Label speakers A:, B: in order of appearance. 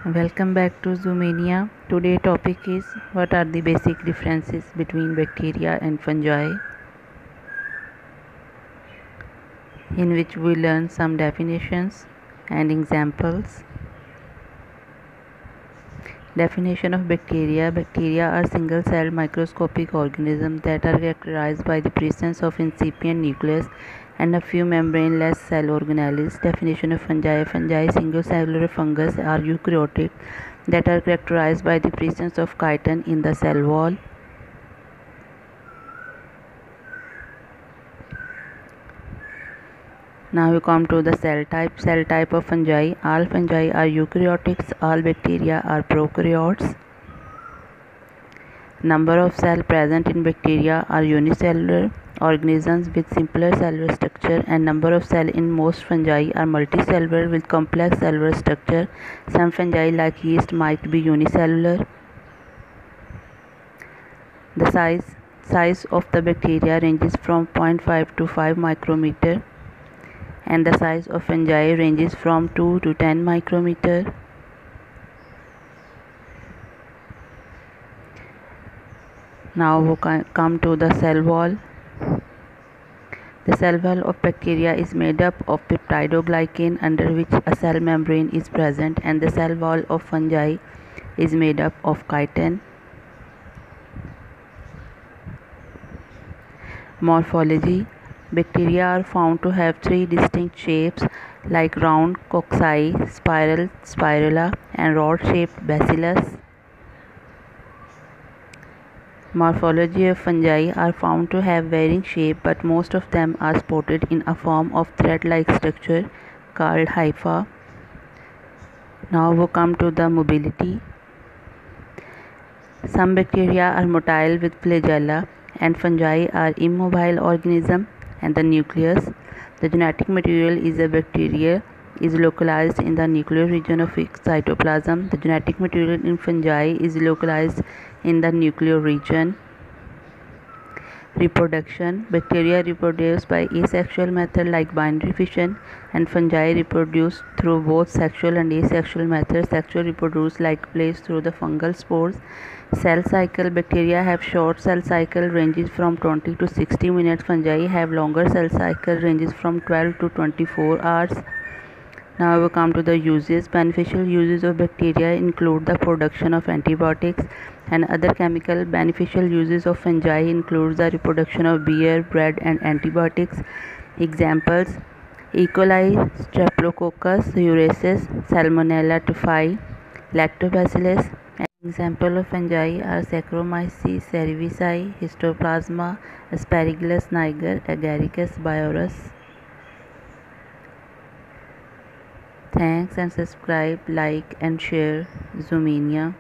A: Welcome back to Zoomania. Today topic is what are the basic differences between bacteria and fungi, in which we learn some definitions and examples. Definition of bacteria. Bacteria are single-celled microscopic organisms that are characterized by the presence of incipient nucleus and a few membraneless cell organelles. Definition of fungi. Fungi, single-cellular fungus, are eukaryotic that are characterized by the presence of chitin in the cell wall. Now we come to the cell type. Cell type of fungi. All fungi are eukaryotics. All bacteria are prokaryotes. Number of cells present in bacteria are unicellular organisms with simpler cellular structure, and number of cells in most fungi are multicellular with complex cellular structure. Some fungi like yeast might be unicellular. The size of the bacteria ranges from 0.5 to 5 micrometer, and the size of fungi ranges from 2 to 10 micrometer. Now we come to the cell wall. The cell wall of bacteria is made up of peptidoglycan, under which a cell membrane is present, and the cell wall of fungi is made up of chitin. Morphology. Bacteria are found to have three distinct shapes like round cocci, spiral spirula, and rod-shaped bacillus. Morphology of fungi are found to have varying shape, but most of them are spotted in a form of thread-like structure called hypha. Now we come to the mobility. Some bacteria are motile with flagella, and fungi are immobile organisms. And the nucleus. The genetic material is a bacteria is localized in the nuclear region of its cytoplasm. The genetic material in fungi is localized in the nuclear region. Reproduction. Bacteria reproduce by asexual method like binary fission, and fungi reproduce through both sexual and asexual methods. Sexual reproduce like place through the fungal spores. Cell cycle. Bacteria have short cell cycle ranges from 20 to 60 minutes. Fungi have longer cell cycle ranges from 12 to 24 hours. Now we come to the uses. Beneficial uses of bacteria include the production of antibiotics and other chemical. Beneficial uses of fungi include the reproduction of beer, bread, and antibiotics. Examples: E. coli, Streptococcus aureus, Salmonella typhi, Lactobacillus. Examples of fungi are Saccharomyces cerevisiae, Histoplasma, Aspergillus niger, Agaricus biorhus. Thanks, and subscribe, like, and share Zoomania.